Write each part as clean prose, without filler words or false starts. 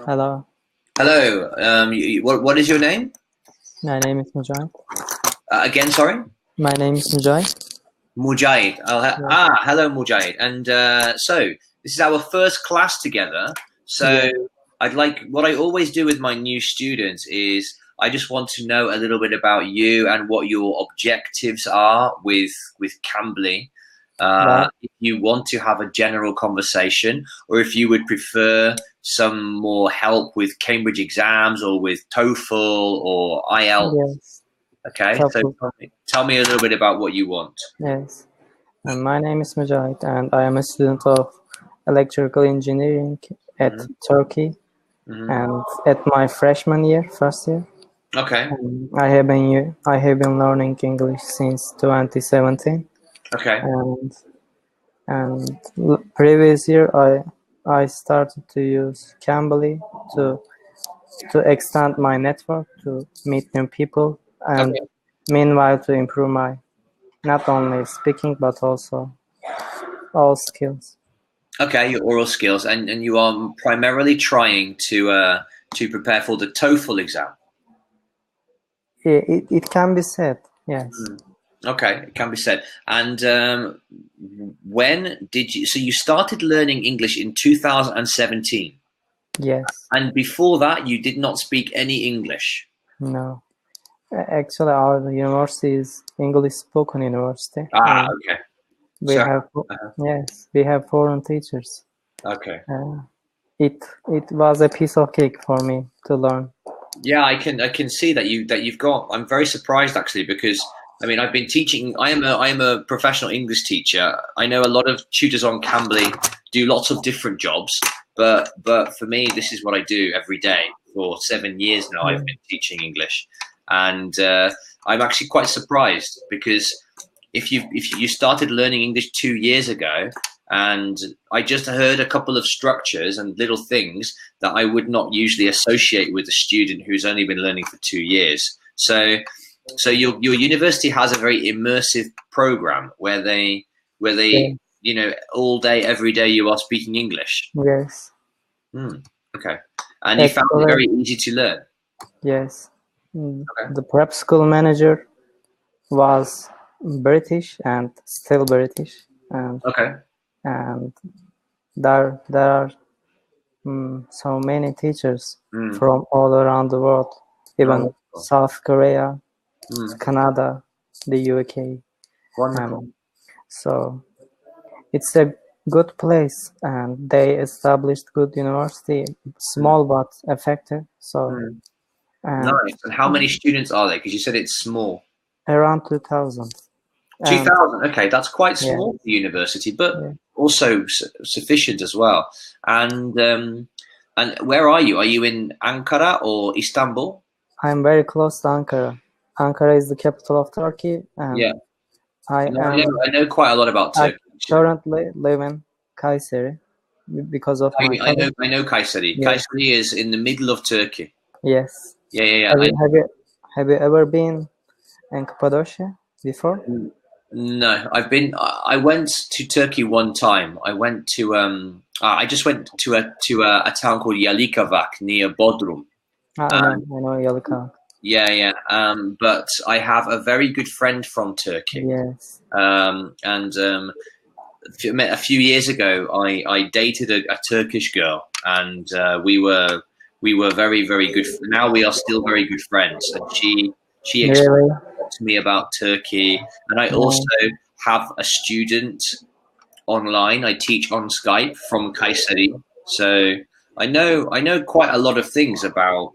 Hello, Hello. What is your name? my name is Mujahid. Again, sorry. My name is Mujahid. Mujahid. Yeah. Hello, Mujahid. And so this is our first class together. So Yeah. what I always do with my new students is I just want to know a little bit about you and what your objectives are with Cambly. Right. If you want to have a general conversation, or if you would prefer some more help with Cambridge exams or with TOEFL or IELTS. Yes. Okay, so Couple. tell me a little bit about what you want. Yes. And my name is Mujahid, and I am a student of electrical engineering at Mhm. Turkey, Mhm. and at my freshman year, first year. Okay, I have been learning English since 2017, okay, and previous year I started to use Cambly to extend my network, to meet new people, and okay, meanwhile to improve my not only speaking but also all skills. okay. Your oral skills, and you are primarily trying to prepare for the TOEFL exam. It can be said, yes. Okay, it can be said. And when did you? So you started learning English in 2017, Yes. and before that, you did not speak any English. No. Actually, our university is English spoken university, Ah, and okay. we So, have yes, we have foreign teachers. okay. It was a piece of cake for me to learn. Yeah, I can see that you've got. I'm very surprised actually because I mean I've been teaching. I am a professional English teacher. I know a lot of tutors on Cambly do lots of different jobs, but for me this is what I do every day for 7 years now. Yeah. I've been teaching English, and I'm actually quite surprised because if you started learning English 2 years ago, and I just heard a couple of structures and little things that I would not usually associate with a student who's only been learning for 2 years. So your university has a very immersive program where they Yeah. all day every day you are speaking English. Yes. Okay, and you found it Actually, very easy to learn. yes. Okay. The prep school manager was British and still British, Okay. and there are so many teachers Mm. from all around the world, even Oh, South Korea, mm. Canada, the UK. Wonderful. So it's a good place, and they established good university, small but effective. So Mm. and Nice. And how many students are there? Because you said it's small. around 2000. And 2000. Okay, that's quite yeah, small for university, but yeah, also sufficient as well. And where are you? Are you in Ankara or Istanbul? I'm very close to Ankara. Ankara is the capital of Turkey, and Yeah. I No, am I know quite a lot about I Turkey. Actually. currently live in Kayseri because of my I know college. I know Kayseri. Yeah. Kayseri is in the middle of Turkey. Yes. Yeah, yeah, yeah. Have you have you have you ever been in Cappadocia before? No, I went to Turkey one time. I went to I just went to a town called Yalikavak near Bodrum. I know Yalika. Yeah, yeah. But I have a very good friend from Turkey. Yes. And a few years ago, I dated a Turkish girl, and we were very, very good. Now we are still very good friends, and she explained Really? to me about Turkey, and I Yeah. also have a student online. I teach on Skype from Kayseri, so I know quite a lot of things about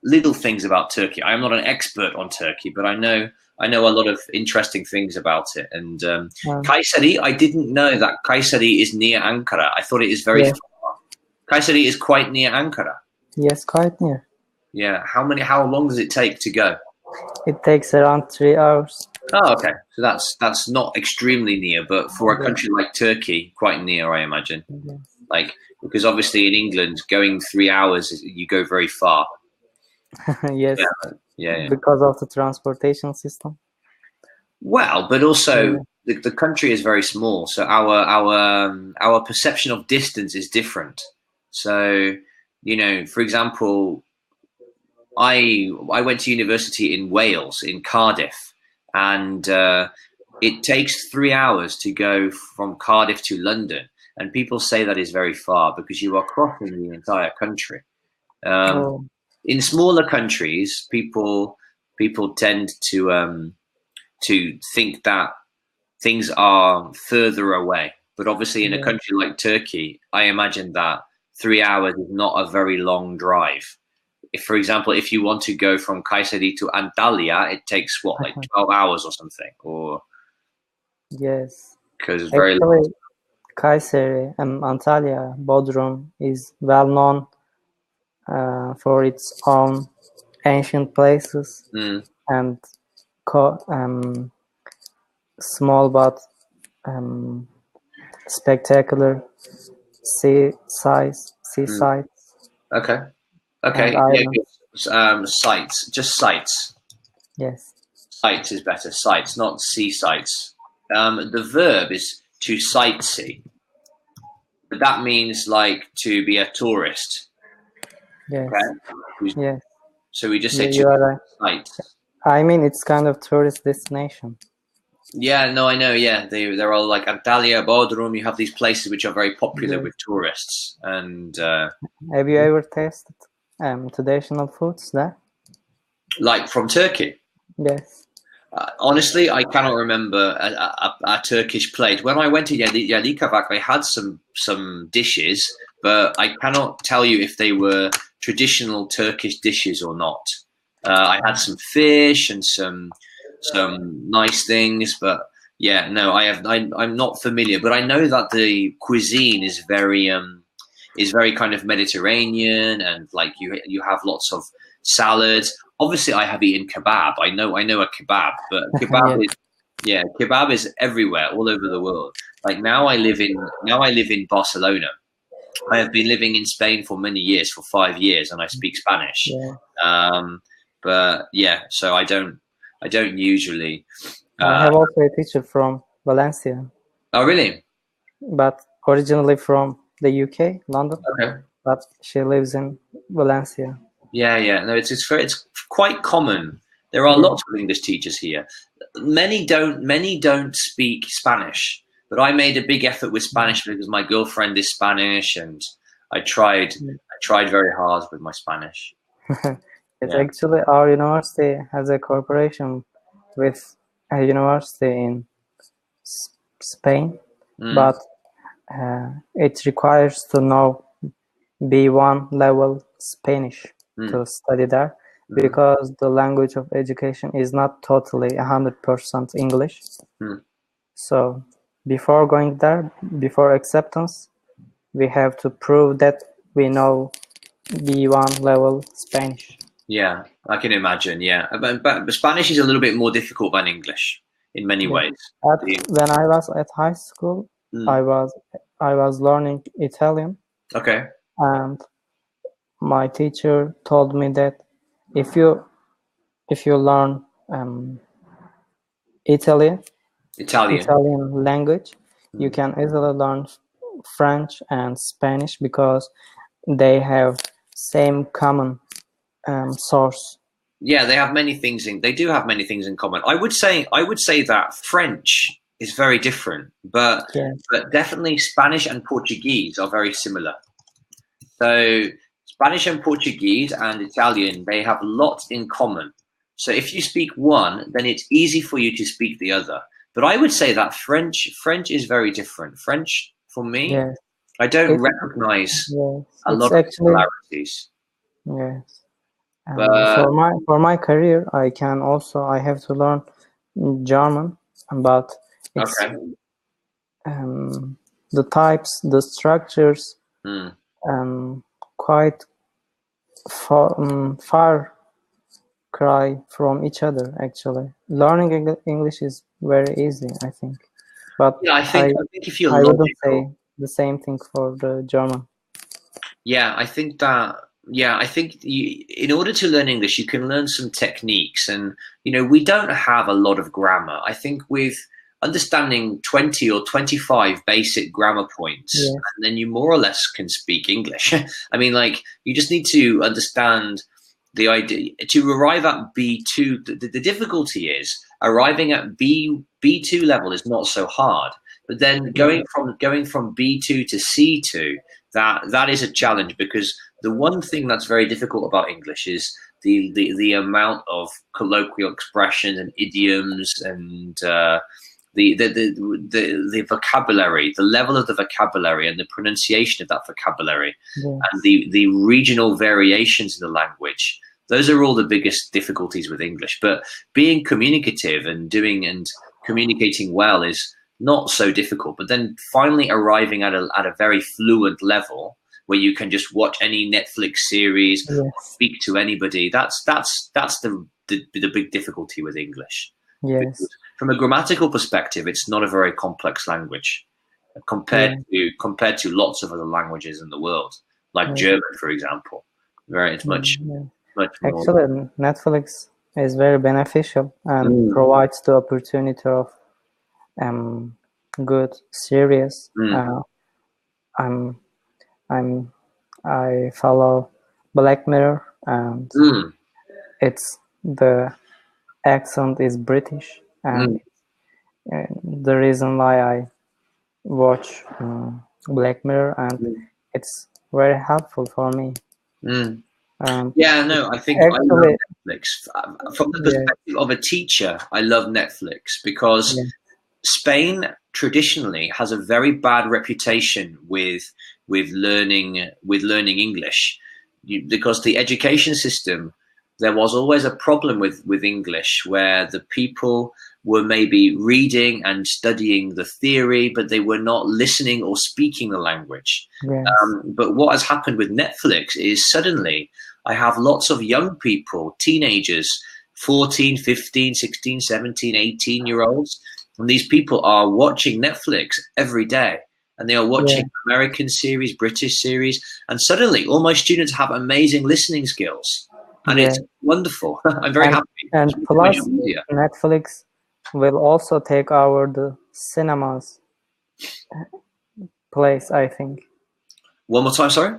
little things about Turkey. I am not an expert on Turkey, but I know a lot of interesting things about it. And Um, Kayseri, I didn't know that Kayseri is near Ankara. I thought it is very yeah. far. Kayseri is quite near Ankara. Yes, quite near. Yeah. How long does it take to go? It takes around 3 hours. Oh, okay. So that's not extremely near, but for a Yeah. country like Turkey, quite near, I imagine. Yeah. Like because obviously in England, going 3 hours, you go very far. Yes, Yeah, yeah, yeah. because of the transportation system. Well, but also Yeah. the country is very small, so our perception of distance is different. So you know, for example, I went to university in Wales, in Cardiff, and it takes 3 hours to go from Cardiff to London. And people say that is very far because you are crossing the entire country. Oh, In smaller countries, people tend to think that things are further away. But obviously, in a yeah. country like Turkey, I imagine that 3 hours is not a very long drive. If, for example, if you want to go from Kayseri to Antalya, it takes what, like 12 hours or something, or Yes. because it's very long. Actually, Kayseri and Antalya, Bodrum is well known for its own ancient places Mm, and small but um, spectacular seasides okay, and okay, yeah, islands. good. Sites, just sites. Yes, Sites is better. Sites, not sea sites. The verb is to sightsee, but that means like to be a tourist. yes, Okay, yes. so we just say You to are right. sites. I mean, it's kind of tourist destination. Yeah, no, I know. Yeah, they're all like Antalya, Bodrum. You have these places which are very popular Yes. with tourists, and Have you ever tasted traditional foods there? like from Turkey. Yes. Honestly, I cannot remember a Turkish plate. When I went to Yalikavak, I had some dishes, but I cannot tell you if they were traditional Turkish dishes or not. I had some fish and some nice things, but yeah, no, I'm not familiar. But I know that the cuisine is very kind of Mediterranean, and like you have lots of salads. Obviously, I have eaten kebab. I know a kebab, but Yes. kebab is everywhere, all over the world. Like now, I live in Barcelona. I have been living in Spain for many years, for 5 years, and I speak Spanish. Yeah. But yeah, so I don't usually. I have also a teacher from Valencia, Oh, really? but originally from the UK, London, Okay. but she lives in Valencia. Yeah. No, it's quite common. There are Yeah. lots of English teachers here. Many don't speak Spanish, but I made a big effort with Spanish because my girlfriend is Spanish, and I tried very hard with my Spanish. It's Yeah. actually our university has a cooperation with a university in Spain, but it requires to know B1 level Spanish to study there because the language of education is not totally 100% English. So before going there, before acceptance, we have to prove that we know B1 level Spanish. Yeah, I can imagine. Yeah, but Spanish is a little bit more difficult than English in many ways. When I was at high school, I was learning Italian. Okay. And my teacher told me that if you learn Italian language, you can easily learn French and Spanish because they have same common source. Yeah, they have many things in. They do have many things in common. I would say that French is very different, but definitely Spanish and Portuguese are very similar. So Spanish and Portuguese and Italian, they have lots in common. So if you speak one, then it's easy for you to speak the other. But I would say that French is very different. French, for me, I don't recognize a lot of similarities. Yes. For my career, I have to learn German, but it's the types, the structures, quite far cry from each other. Actually, learning English is very easy, I think. But yeah, I think if you're I wouldn't say the same thing for the German. Yeah, I think that. Yeah, I think in order to learn English, you can learn some techniques, and we don't have a lot of grammar. I think with understanding 20 or 25 basic grammar points, Yes. and then you more or less can speak English. I mean, like, you just need to understand the idea to arrive at B2. The difficulty is arriving at B2 level is not so hard, but then going from B2 to C2, that is a challenge, because the one thing that's very difficult about English is the amount of colloquial expressions and idioms and the vocabulary, the level of the vocabulary and the pronunciation of that vocabulary, Yes. and the regional variations in the language. Those are all the biggest difficulties with English. But being communicative and communicating well is not so difficult. But then finally arriving at a very fluent level where you can just watch any Netflix series, Yes. speak to anybody. That's the big difficulty with English. Yes. From a grammatical perspective, it's not a very complex language compared to lots of other languages in the world, like German, for example. It's much more. Actually, Netflix is very beneficial and provides the opportunity of good series. I follow Black Mirror, and it's the accent is British, and the reason why I watch Black Mirror, and it's very helpful for me. Yeah, no, I think actually, I love Netflix. From the perspective of a teacher, I love Netflix because Spain traditionally has a very bad reputation with learning English, because the education system, there was always a problem with English, where the people were maybe reading and studying the theory, but they were not listening or speaking the language. Yes. But what has happened with Netflix is suddenly I have lots of young people, teenagers, 14, 15, 16, 17, 18-year-olds, and these people are watching Netflix every day. And they are watching American series, British series, and suddenly all my students have amazing listening skills. And it's wonderful. I'm very happy. And plus, Netflix will also take over the cinemas place, I think. One more time, sorry?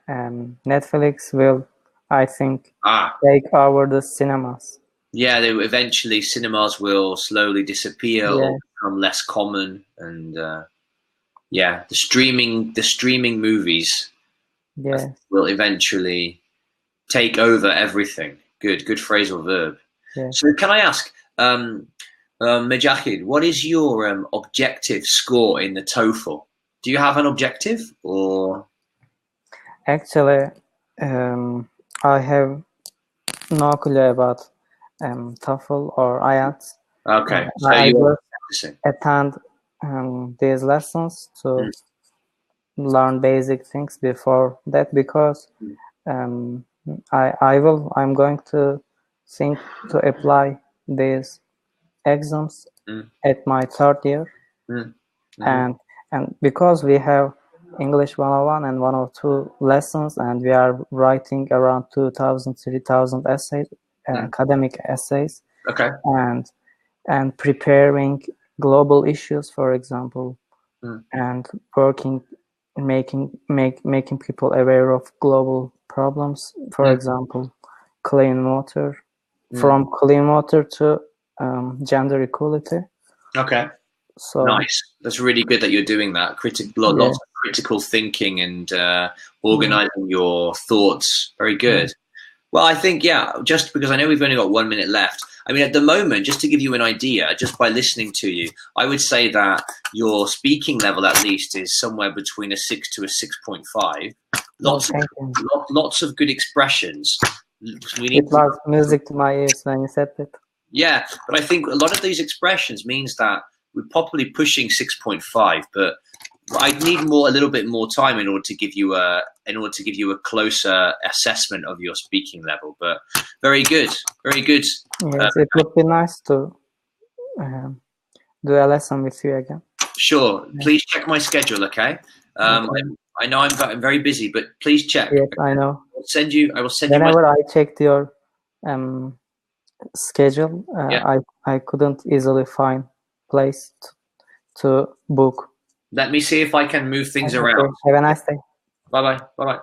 Netflix will, I think, take over the cinemas. Yeah, eventually cinemas will slowly disappear or become less common, and the streaming movies will eventually take over everything. Good phrasal verb. Yeah. So can I ask, Mejahid, what is your objective score in the TOEFL? Do you have an objective, or? Actually, I have no clue about TOEFL or IELTS. Okay, so I will attend these lessons to learn basic things before that, because I'm going to think to apply these exams at my third year, and because we have English 101 and 102 lessons, and we are writing around 2,000, 3,000 essays, academic essays, and preparing global issues, for example, and working, making people aware of global problems, for example, clean water, from clean water to gender equality. Okay. So nice. That's really good that you're doing that. Lots of critical thinking and organizing your thoughts. Very good. Well, I think, just because I know we've only got 1 minute left. I mean, at the moment, just to give you an idea, just by listening to you, I would say that your speaking level, at least, is somewhere between a 6 to a 6.5. Lots of good expressions. It was music to my ears when you said it. Yeah, but I think a lot of these expressions means that we're probably pushing 6.5, but I need a little bit more time in order to give you a closer assessment of your speaking level. But very good, very good. Yes, it would be nice to do a lesson with you again. Sure. Please check my schedule, okay? I know I'm very busy, but please check. Yes, I know. I will send you. Whenever I checked your schedule, I couldn't easily find place to book. Let me see if I can move things around. Have a nice day. Bye bye. Bye bye.